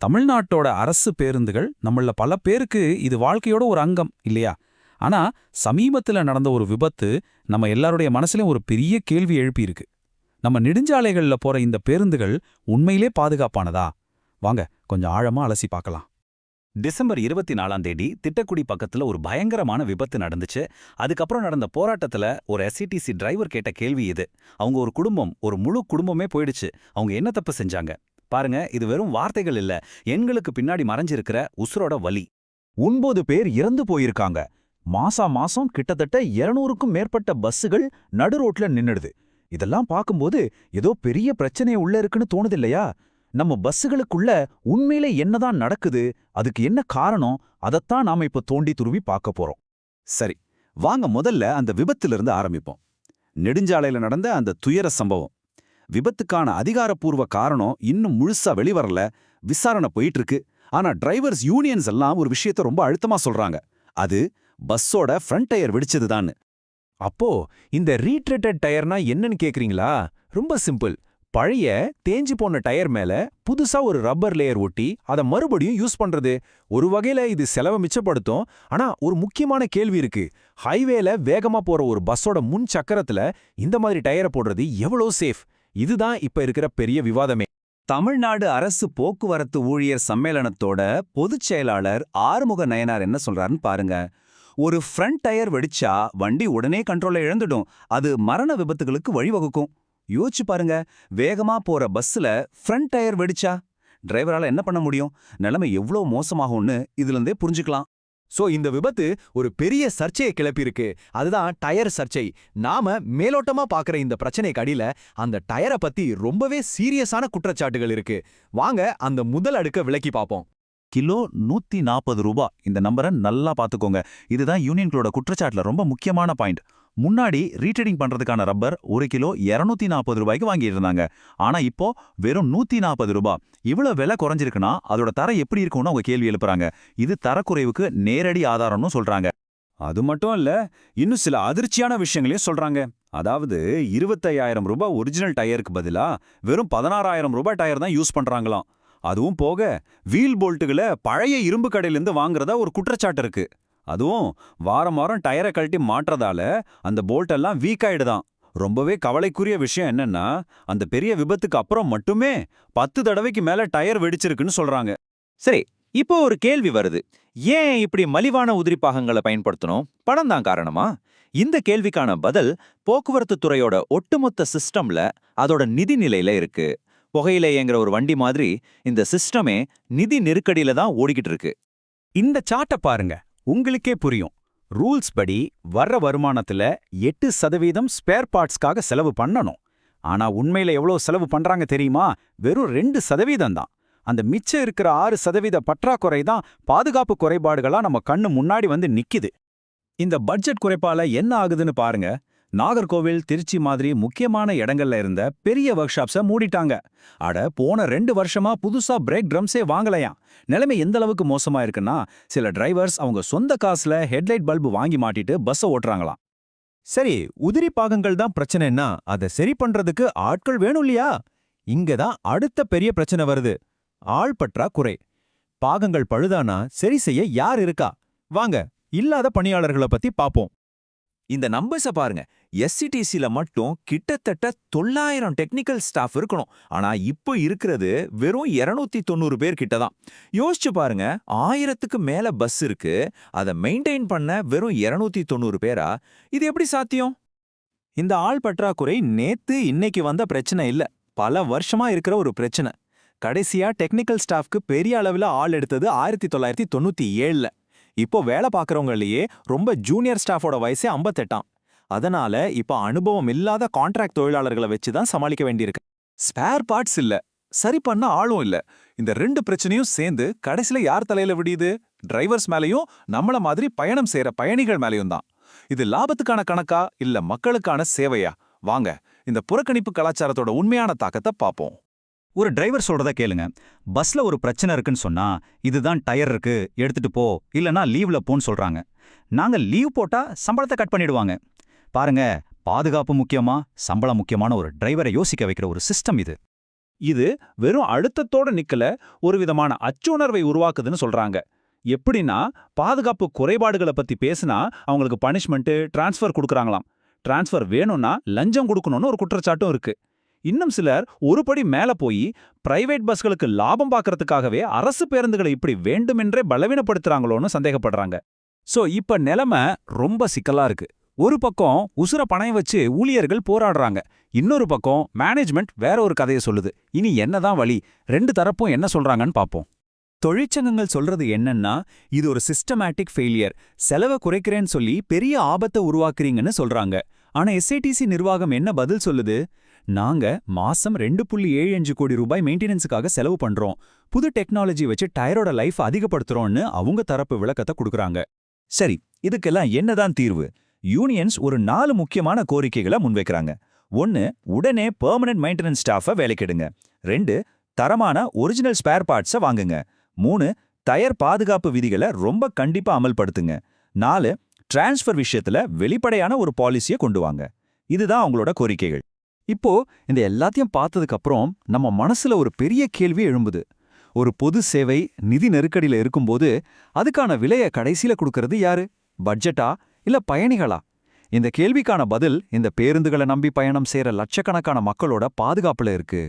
தமிழ்நாட்டோட அரசு பேருந்துகள் நம்மள பல பேருக்கு இது வாழ்க்கையோட ஒரு அங்கம் இல்லையா? ஆனா சமீபத்துல நடந்த ஒரு விபத்து நம்ம எல்லாருடைய மனசுலயும் ஒரு பெரிய கேள்வி எழுப்பியிருக்கு. நம்ம நெடுஞ்சாலைகள்ல போற இந்த பேருந்துகள் உண்மையிலே பாதுகாப்பானதா? வாங்க கொஞ்சம் ஆழமா அலசி பார்க்கலாம். டிசம்பர் 24ஆம் தேதி திட்டக்குடி பக்கத்துல ஒரு பயங்கரமான விபத்து நடந்துச்சு. அதுக்கப்புறம் நடந்த போராட்டத்துல ஒரு எஸ்சிடிசி டிரைவர் கேட்ட கேள்வி இது. அவங்க ஒரு முழு குடும்பமே போயிடுச்சு. அவங்க என்ன தப்பு செஞ்சாங்க? பாருங்க, இது வெறும் வார்த்தைகள் இல்ல, எண்களுக்கு பின்னாடி மறைஞ்சிருக்கிற உசுரோட வலி. 9 பேர் இறந்து போயிருக்காங்க. மாசம் கிட்டத்தட்ட 200க்கும் மேற்பட்ட பஸ்ஸுகள் நடு ரோட்ல நின்னுடுது. இதெல்லாம் பார்க்கும்போது ஏதோ பெரிய பிரச்சனை உள்ள இருக்குன்னு தோணுதில்லையா? நம்ம பஸ்ஸுகளுக்குள்ள உண்மையிலே என்னதான் நடக்குது, அதுக்கு என்ன காரணம், அதத்தான் நாம இப்ப தோண்டி துருவி பார்க்க போறோம். சரி, வாங்க முதல்ல அந்த விபத்திலிருந்து ஆரம்பிப்போம். நெடுஞ்சாலையில நடந்த அந்த துயர சம்பவம். விபத்துக்கான அதிகாரப்பூர்வ காரணம் இன்னும் முழுசா வெளிவரல, விசாரணை போயிட்டு இருக்கு. ஆனா டிரைவர்ஸ் யூனியன்ஸ் எல்லாம் ஒரு விஷயத்த ரொம்ப அழுத்தமா சொல்றாங்க. அது பஸ்ஸோட ஃப்ரண்ட் டயர் வெடிச்சதுதான்னு. அப்போ இந்த ரீட்ரெட்டட் டயர்னா என்னன்னு கேக்குறீங்களா? ரொம்ப சிம்பிள். பழைய தேஞ்சு போன டயர் மேல புதுசா ஒரு ரப்பர் லேயர் ஒட்டி அதை மறுபடியும் யூஸ் பண்றது. ஒரு வகையில இது செலவை மிச்சப்படுத்தும். ஆனா ஒரு முக்கியமான கேள்வி இருக்கு. ஹைவேல வேகமா போற ஒரு பஸ்ஸோட முன் சக்கரத்துல இந்த மாதிரி டயரை போடுறது எவ்வளவு சேஃப்? இதுதான் இப்ப இருக்கிற பெரிய விவாதமே. தமிழ்நாடு அரசு போக்குவரத்து ஊழியர் சம்மேளனத்தோட பொதுச் செயலாளர் ஆறுமுக நயனார் என்ன சொல்றாருன்னு பாருங்க. ஒரு ஃப்ரண்ட் டயர் வெடிச்சா வண்டி உடனே கண்ட்ரோலை இழந்துடும். அது மரண விபத்துகளுக்கு வழிவகுக்கும். யோசிச்சு பாருங்க, வேகமா போற பஸ்ல ஃப்ரண்ட் டயர் வெடிச்சா டிரைவரால என்ன பண்ண முடியும்? நிலைமை எவ்வளவு மோசமாகும்னு இதுல இருந்தே புரிஞ்சுக்கலாம். இந்த விபத்து ஒரு பெரிய சர்ச்சையை கிளப்பியிருக்கு. அதுதான் டயர் சர்ச்சை. நாம மேலோட்டமா பாக்குற இந்த பிரச்சனைக்கு அடியில அந்த டயரை பத்தி ரொம்பவே சீரியஸான குற்றச்சாட்டுகள் இருக்கு. வாங்க அந்த முதல் அடுக்க விளக்கி பார்ப்போம். கிலோ 140 ரூபா. இந்த நம்பரை நல்லா பாத்துக்கோங்க. இதுதான் யூனியன்களோட குற்றச்சாட்டுல ரொம்ப முக்கியமான பாயிண்ட். முன்னாடி ரீட்ரேடிங் பண்றதுக்கான ரப்பர் 1 கிலோ 240 ரூபாய்க்கு வாங்கிட்டு இருந்தாங்க. ஆனா இப்போ வெறும் 140 ரூபாய். இவ்வளவு விலை குறைஞ்சிருக்குன்னா அதோட தரம் எப்படி இருக்கும்னு அவங்க கேள்வி எழுப்புறாங்க. இது தரக்குறைவுக்கு நேரடி ஆதாரம்னு சொல்றாங்க. அது மட்டும் இல்ல, இன்னும் சில அதிர்ச்சியான விஷயங்களையும் சொல்றாங்க. அதாவது 25,000 ரூபாய் ஒரிஜினல் டயருக்கு பதிலா வெறும் 16,000 ரூபாய் டயர் தான் யூஸ் பண்றாங்களாம். அதுவும் போக வீல் போல்ட்டுகளை பழைய இரும்பு கடையிலிருந்து வாங்குறதா ஒரு குற்றச்சாட்டு இருக்கு. அதுவும் வாரம் வாரம் டயரை கழட்டி மாற்றதால அந்த போல்ட் எல்லாம் வீக் ஆயிடுதான். ரொம்பவே கவலைக்குரிய விஷயம் என்னன்னா, அந்த பெரிய விபத்துக்கு அப்புறம் மட்டுமே 10 தடவைக்கு மேல டயர் வெடிச்சிருக்குன்னு சொல்றாங்க. சரி, இப்போ ஒரு கேள்வி வருது. ஏன் இப்படி மலிவான உதிரி பாகங்களை பயன்படுத்தணும்? பணம் தான் காரணமா? இந்த கேள்விக்கான பதில் போக்குவரத்து துறையோட ஒட்டுமொத்த சிஸ்டம்ல அதோட நிதி நிலையில இருக்கு. புகையில இயங்குற ஒரு வண்டி மாதிரி இந்த சிஸ்டமே நிதி நெருக்கடியில தான் ஓடிக்கிட்டு இருக்கு. இந்த சார்ட்டை பாருங்க, உங்களுக்கே புரியும். ரூல்ஸ் படி வர்ற வருமானத்துல 8% ஸ்பேர் பார்ட்ஸ்க்காக செலவு பண்ணணும். ஆனா உண்மையில எவ்வளவு செலவு பண்றாங்க தெரியுமா? வெறும் 2% தான். அந்த மிச்சம் இருக்கிற 6% பற்றாக்குறை தான் பாதுகாப்பு குறைபாடுகளா நம்ம கண்ணு முன்னாடி வந்து நிக்குது. இந்த பட்ஜெட் குறைப்பால என்ன ஆகுதுன்னு பாருங்க. நாகர்கோவில், திருச்சி மாதிரி முக்கியமான இடங்கள்ல இருந்த பெரிய ஒர்க் ஷாப்ஸை மூடிட்டாங்க. போன 2 வருஷமா புதுசா பிரேக் ட்ரம்ஸே வாங்கலையாம். நிலைமை எந்த அளவுக்கு மோசமா இருக்குன்னா, சில டிரைவர்ஸ் அவங்க சொந்த காசுல ஹெட்லைட் பல்பு வாங்கி மாட்டிட்டு பஸ்ஸை ஓட்டுறாங்களாம். சரி, உதிரி பாகங்கள் தான் பிரச்சனைன்னா அதை சரி பண்றதுக்கு ஆட்கள் வேணும் இல்லையா? இங்கதான் அடுத்த பெரிய பிரச்சனை வருது. ஆள் பற்றாக்குறை. பாகங்கள் பழுதானா சரி செய்ய யார் இருக்கா? வாங்க இல்லாத பணியாளர்களை பத்தி பாப்போம். இந்த நம்பர்ஸ பாருங்க. எஸ்சிடிசில மட்டும் கிட்டத்தட்ட 900 டெக்னிக்கல் ஸ்டாஃப் இருக்கணும். ஆனா இப்போ இருக்கிறது வெறும் 290 பேர் கிட்ட தான். யோசிச்சு பாருங்க, 1000க்கு மேல பஸ் இருக்கு. அதை மெயின்டைன் பண்ண வெறும் 290 பேரா? இது எப்படி சாத்தியம்? இந்த ஆள் பற்றாக்குறை நேத்து இன்னைக்கு வந்த பிரச்சனை இல்ல, பல வருஷமா இருக்கிற ஒரு பிரச்சனை. கடைசியா டெக்னிக்கல் ஸ்டாஃப்க்கு பெரிய அளவுல ஆள் எடுத்தது 1997ல. இப்போ வேலை பார்க்கறவங்களையே ரொம்ப ஜூனியர் ஸ்டாஃபோட வயசே 58ஆம். அதனால இப்போ அனுபவம் இல்லாத கான்ட்ராக்ட் தொழிலாளர்களை வச்சுதான் சமாளிக்க வேண்டியிருக்கு. ஸ்பேர் பார்ட்ஸ் இல்ல, சரி பண்ண ஆளும் இல்ல. இந்த 2 பிரச்சனையும் சேர்ந்து கடைசியில யார் தலையில விடியுது? டிரைவர்ஸ் மேலையும் நம்மள மாதிரி பயணம் செய்யற பயணிகள் மேலையும் தான். இது லாபத்துக்கான கணக்கா இல்ல மக்களுக்கான சேவையா? வாங்க இந்த புறக்கணிப்பு கலாச்சாரத்தோட உண்மையான தாக்கத்தை பார்ப்போம். ஒரு டிரைவர் சொல்றத கேளுங்க. பஸ்ல ஒரு பிரச்சனை இருக்குன்னு சொன்னா, இதுதான் டயர் இருக்கு, எடுத்துட்டு போ, இல்லனா லீவ்ல போன்னு சொல்றாங்க. நாங்க லீவ் போட்டா சம்பளத்தை கட் பண்ணிடுவாங்க. பாருங்க, பாதுகாப்பு முக்கியமா சம்பளம் முக்கியமான ஒரு டிரைவரை யோசிக்க வைக்கிற ஒரு சிஸ்டம் இது. இது வெறும் அழுத்தத்தோட நிக்கல, ஒரு விதமான அச்சுணர்வை உருவாக்குதுன்னு சொல்றாங்க. எப்படின்னா, பாதுகாப்பு குறைபாடுகளை பத்தி பேசினா அவங்களுக்கு பனிஷ்மெண்ட், டிரான்ஸ்ஃபர் கொடுக்கறாங்களாம். டிரான்ஸ்ஃபர் வேணும்னா லஞ்சம் கொடுக்கணும்னு ஒரு குற்றச்சாட்டும் இருக்கு. இன்னும் சிலர் ஒரு படி மேல போய் பிரைவேட் பஸ்களுக்கு லாபம் பார்க்கறதுக்காகவே அரசு பேருந்துகளை இப்படி வேண்டுமென்றே பலவீனப்படுத்துறாங்களோன்னு சந்தேகப்படுறாங்க. சோ இப்ப நிலைமை ரொம்ப சிக்கலா இருக்கு. ஒரு பக்கம் உசுர பணயம் வச்சு ஊழியர்கள் போராடுறாங்க, இன்னொரு பக்கம் மேனேஜ்மெண்ட் வேற ஒரு கதையை சொல்லுது. இனி என்னதான் வழி? ரெண்டு தரப்பும் என்ன சொல்றாங்கன்னு பாப்போம். தொழிற்சங்கங்கள் சொல்றது என்னன்னா, இது ஒரு சிஸ்டமேட்டிக் ஃபெயிலியர், செலவை குறைக்கிறேன்னு சொல்லி பெரிய ஆபத்தை உருவாக்குறீங்கன்னு சொல்றாங்க. ஆனா எஸ்ஐடிசி நிர்வாகம் என்ன பதில் சொல்லுது? நாங்க மாசம் 2.75 கோடி ரூபாய் மெயின்டெனன்ஸுக்காக செலவு பண்றோம், புது டெக்னாலஜி வச்சு டயரோட லைஃப் அதிகப்படுத்துறோம்னு அவங்க தரப்பு விளக்கத்தை கொடுக்கறாங்க. சரி, இதுக்கெல்லாம் என்னதான் தீர்வு? யூனியன்ஸ் ஒரு 4 முக்கியமான கோரிக்கைகளை முன்வைக்கிறாங்க. 1, உடனே பெர்மனன்ட் மெயின்டெனன்ஸ் ஸ்டாஃபை வேலைக்கெடுங்க. 2, தரமான ஒரிஜினல் ஸ்பேர் பார்ட்ஸை வாங்குங்க. 3, டயர் பாதுகாப்பு விதிகளை ரொம்ப கண்டிப்பா அமல்படுத்துங்க. 4, டிரான்ஸ்ஃபர் விஷயத்துல வெளிப்படையான ஒரு பாலிசியை கொண்டு வாங்க. இதுதான் அவங்களோட கோரிக்கைகள். இப்போ இந்த எல்லாத்தையும் பார்த்ததுக்கு அப்புறம் நம்ம மனசுல ஒரு பெரிய கேள்வி எழும்புது. ஒரு பொது சேவை நிதி நெருக்கடியில இருக்கும்போது அதுக்கான விலையை கடைசியில கொடுக்கறது யாரு? பட்ஜெட்டா இல்ல பயணிகளா? இந்த கேள்விக்கான பதில் இந்த பேருந்துகளை நம்பி பயணம் செய்யற லட்சக்கணக்கான மக்களோட பாதுகாப்புல இருக்கு.